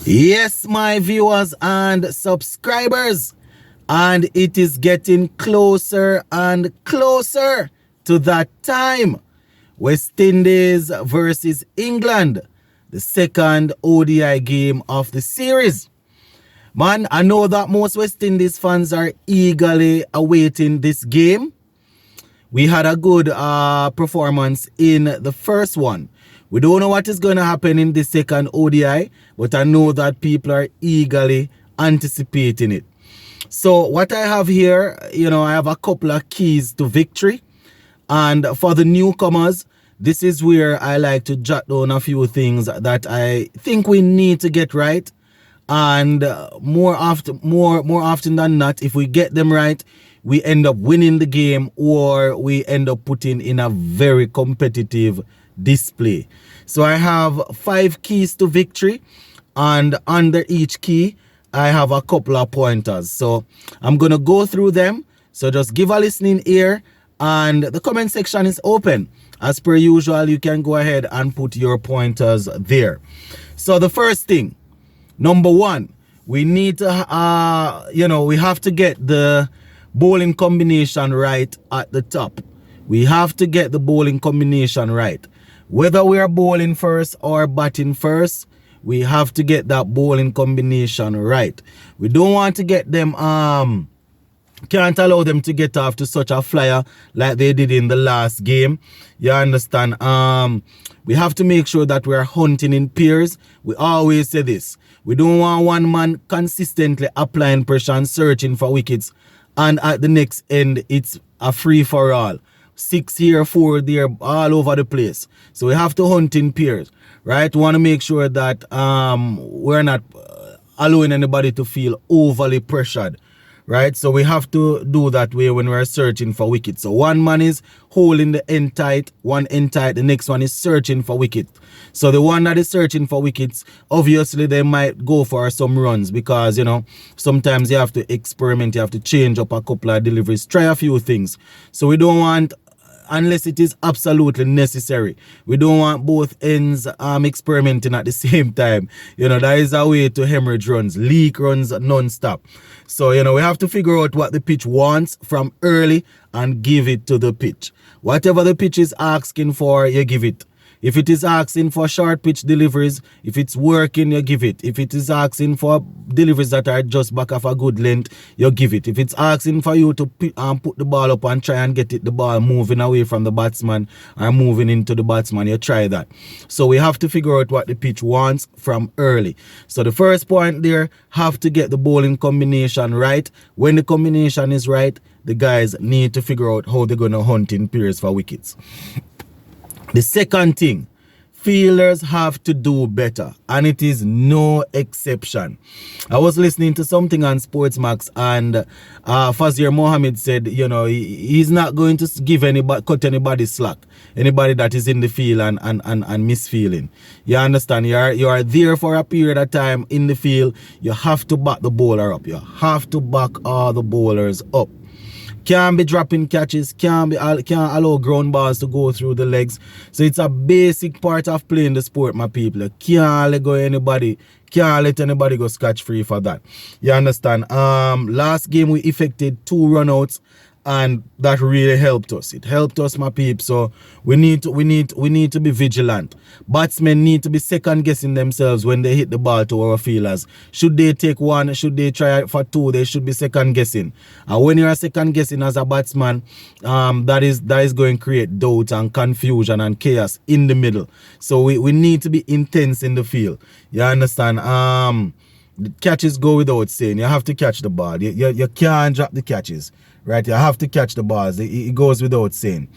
Yes, my viewers and subscribers, and it is getting closer and closer to that time. West Indies versus England, the second ODI game of the series. Man, I know that most West Indies fans are eagerly awaiting this game. We had a good performance in the first one. We don't know what is going to happen in the second ODI, but I know that people are eagerly anticipating it. So what I have here, I have a couple of keys to victory. And for the newcomers, this is where I like to jot down a few things that I think we need to get right. And more often than not, if we get them right, we end up winning the game, or we end up putting in a very competitive display. So I have 5 keys to victory, and under each key I have a couple of pointers. So I'm gonna go through them. So just give a listening ear, and the comment section is open. As per usual, you can go ahead and put your pointers there. So the first thing, number 1, we need to we have to get the bowling combination right at the top. We have to get the bowling combination right. Whether we are bowling first or batting first, we have to get that bowling combination right. We don't want to get them can't allow them to get off to such a flyer like they did in the last game. You understand? We have to make sure that we're hunting in pairs. We always say this. We don't want one man consistently applying pressure and searching for wickets, and at the next end it's a free-for-all. 6 here, 4 there, all over the place. So we have to hunt in pairs, right? We want to make sure that we're not allowing anybody to feel overly pressured, right? So we have to do that way when we're searching for wickets. So one man is holding the end tight, one end tight, the next one is searching for wicket. So the one that is searching for wickets, obviously they might go for some runs, because sometimes you have to experiment, you have to change up a couple of deliveries, try a few things. So we don't want, unless it is absolutely necessary, we don't want both ends experimenting at the same time. That is a way to hemorrhage runs, leak runs non-stop. So we have to figure out what the pitch wants from early and give it to the pitch. Whatever the pitch is asking for, you give it. If it is asking for short pitch deliveries, if it's working, you give it. If it is asking for deliveries that are just back of a good length, you give it. If it's asking for you to put the ball up and try and get the ball moving away from the batsman or moving into the batsman, you try that. So we have to figure out what the pitch wants from early. So the first point there, have to get the bowling combination right. When the combination is right, the guys need to figure out how they're going to hunt in pairs for wickets. The second thing, fielders have to do better, and it is no exception. I was listening to something on Sportsmax, and Fazir Mohammed said, he's not going to cut anybody slack, anybody that is in the field and misfeeling. You understand? You are there for a period of time in the field. You have to back the bowler up. You have to back all the bowlers up. Can't be dropping catches, can't allow ground balls to go through the legs. So it's a basic part of playing the sport, my people. Can't let anybody go scotch free for that. You understand? Last game we effected 2 runouts, and that really helped us. It helped us, my people. So we need to be vigilant. Batsmen need to be second guessing themselves when they hit the ball to our fielders. Should they take 1? Should they try for 2? They should be second guessing. And when you are second guessing as a batsman, that is going to create doubt and confusion and chaos in the middle. So we need to be intense in the field. You understand? The catches go without saying. You have to catch the ball. You can't drop the catches. Right, you have to catch the balls. It goes without saying.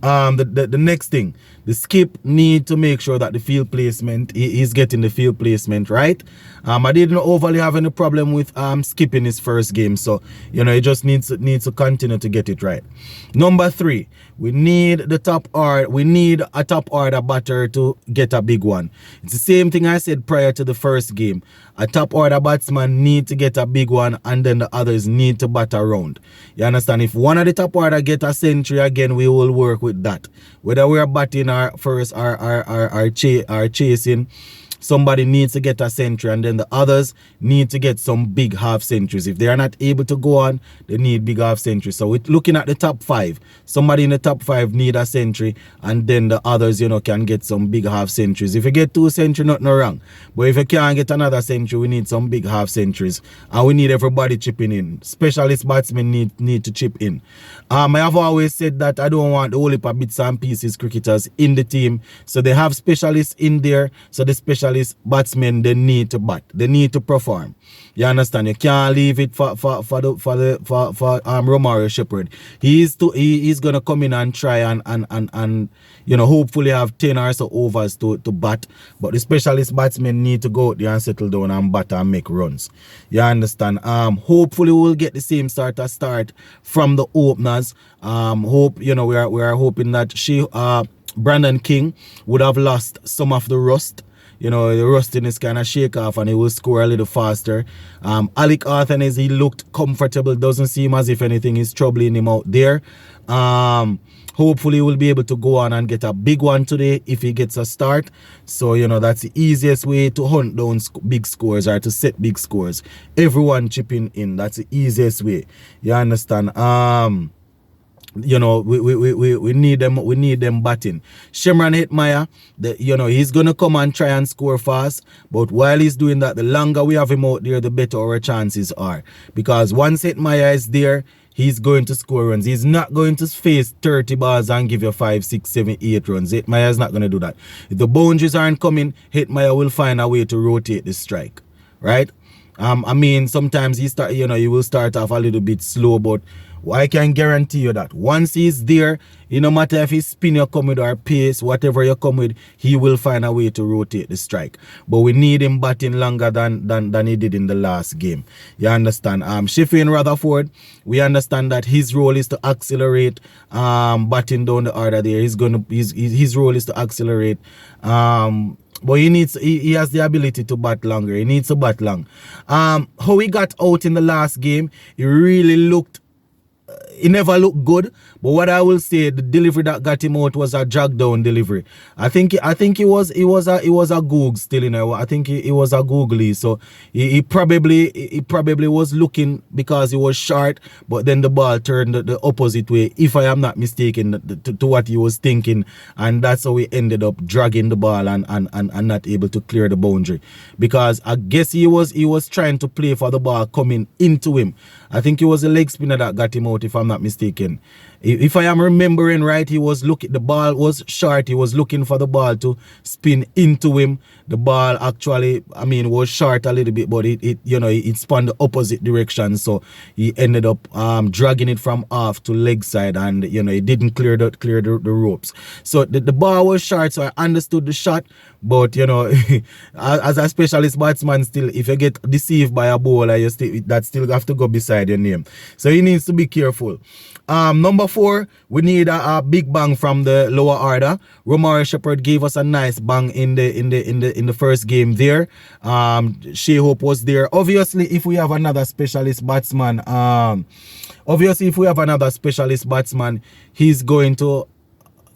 The next thing, the skip need to make sure that the field placement is getting the field placement right. I didn't overly have any problem with skipping his first game, so he just needs to continue to get it right. Number 3, we need the top order. We need a top order batter to get a big one. It's the same thing I said prior to the first game. A top order batsman need to get a big one, and then the others need to bat around. You understand? If one of the top order get a century again, we will work with that. Whether we are batting or first or chasing. somebody needs to get a century, and then the others need to get some big half centuries. If they are not able to go on, they need big half centuries. So we're looking at the top 5. Somebody in the top 5 need a century, and then the others, you know, can get some big half centuries. If you get 2 centuries, nothing wrong. But if you can't get another century, we need some big half centuries, and we need everybody chipping in. Specialist batsmen need to chip in. I have always said that I don't want the whole heap of bits and pieces cricketers in the team. So they have specialists in there. So the specialist batsmen, they need to bat. They need to perform. You understand? You can't leave it for Romario Shepherd. He's gonna come in and try and you know, hopefully have 10 or so overs to bat. But the specialist batsmen need to go out there and settle down and bat and make runs. You understand? Hopefully we'll get the same start from the openers. Hope, you know, we are hoping that Brandon King would have lost some of the rust. You know, the rustiness kind of shake off and he will score a little faster. Alec Arthanes, he looked comfortable. Doesn't seem as if anything is troubling him out there. Hopefully we'll be able to go on and get a big one today if he gets a start. So, you know, that's the easiest way to hunt down big scores or to set big scores. Everyone chipping in. That's the easiest way. You understand? You know, we need them. We need them batting. Shimron Hetmeyer, you know, he's gonna come and try and score fast. But while he's doing that, the longer we have him out there, the better our chances are. Because once Hetmeyer is there, he's going to score runs. He's not going to face 30 balls and give you 5, 6, 7, 8 runs. Hetmeyer is not going to do that. If the boundaries aren't coming, Hetmeyer will find a way to rotate the strike, right? I mean, sometimes you will start off a little bit slow, but I can guarantee you that once he's there, no matter if he's spin you come with or pace, whatever you come with, he will find a way to rotate the strike. But we need him batting longer than he did in the last game. You understand? Sheffield Rutherford, we understand that his role is to accelerate batting down the order there. His role is to accelerate. But he has the ability to bat longer. He needs to bat long. How he got out in the last game, he really looked. He never looked good, but what I will say, the delivery that got him out was a drag down delivery. I think it was a goog still, you know. I think it was a googly. So he probably was looking because he was short, but then the ball turned the opposite way, if I am not mistaken, to what he was thinking, and that's how he ended up dragging the ball and not able to clear the boundary. Because I guess he was trying to play for the ball coming into him. I think it was a leg spinner that got him out, if I'm not mistaken. If I am remembering right, the ball was short. He was looking for the ball to spin into him. The ball actually, was short a little bit, but it spun the opposite direction. So he ended up dragging it from off to leg side, and he didn't clear the ropes. So the ball was short, so I understood the shot. But as a specialist batsman, still, if you get deceived by a bowler, that still have to go beside your name. So he needs to be careful. Number 4, we need a big bang from the lower order. Romario Shepherd gave us a nice bang in the first game there. Shea Hope was there. Obviously, if we have another specialist batsman, he's going to.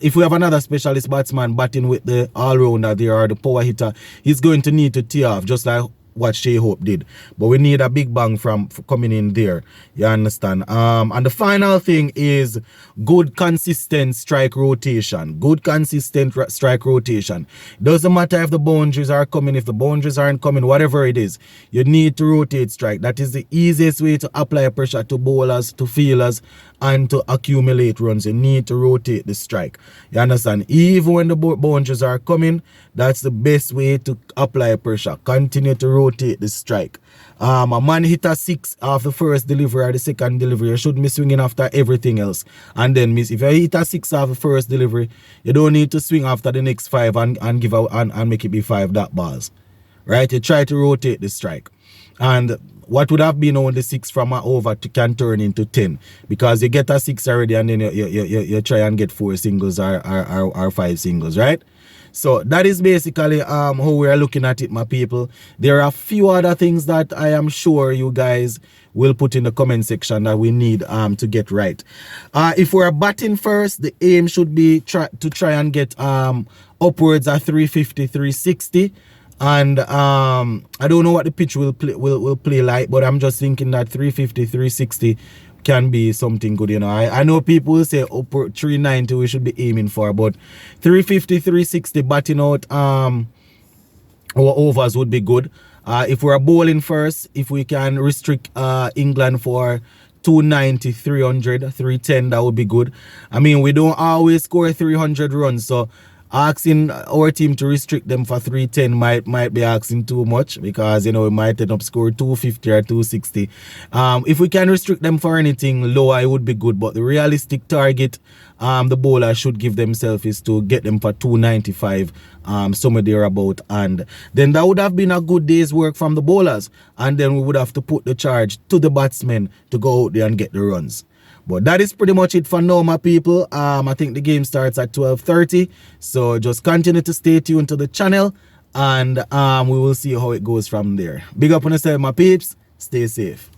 If we have another specialist batsman batting with the all-rounder there or the power hitter, he's going to need to tee off, just like what Shea Hope did. But we need a big bang from coming in there. You understand? And the final thing is good, consistent strike rotation. Good, consistent strike rotation. Doesn't matter if the boundaries are coming, if the boundaries aren't coming, whatever it is, you need to rotate strike. That is the easiest way to apply pressure to bowlers, to fielders, and to accumulate runs. You need to rotate the strike. You understand? Even when the boundaries are coming, that's the best way to apply pressure. Continue to rotate the strike. A man hit a 6 off the first delivery or the second delivery, you shouldn't be swinging after everything else and then miss. If you hit a 6 off the first delivery, you don't need to swing after the next 5 and give out and make it be 5 dot balls. Right? You try to rotate the strike. And what would have been only 6 from an over can turn into 10, because you get a 6 already and then you try and get 4 singles or 5 singles, right? So that is basically how we are looking at it, my people. There are a few other things that I am sure you guys will put in the comment section that we need to get right. If we're batting first, the aim should be to try and get upwards of 350, 360. And I don't know what the pitch will play like, but I'm just thinking that 350, 360 can be something good, you know. I know people will say upper 390 we should be aiming for, but 350, 360 batting out our overs would be good. If we're bowling first, if we can restrict England for 290, 300, 310, that would be good. I mean, we don't always score 300 runs, so asking our team to restrict them for 310 might be asking too much, because you know we might end up score 250 or 260. If we can restrict them for anything lower, it would be good, but the realistic target the bowler should give themselves is to get them for 295, somewhere there about, and then that would have been a good day's work from the bowlers, and then we would have to put the charge to the batsmen to go out there and get the runs. But that is pretty much it for now, my people. I think the game starts at 12:30. So just continue to stay tuned to the channel, and we will see how it goes from there. Big up on yourself, my peeps. Stay safe.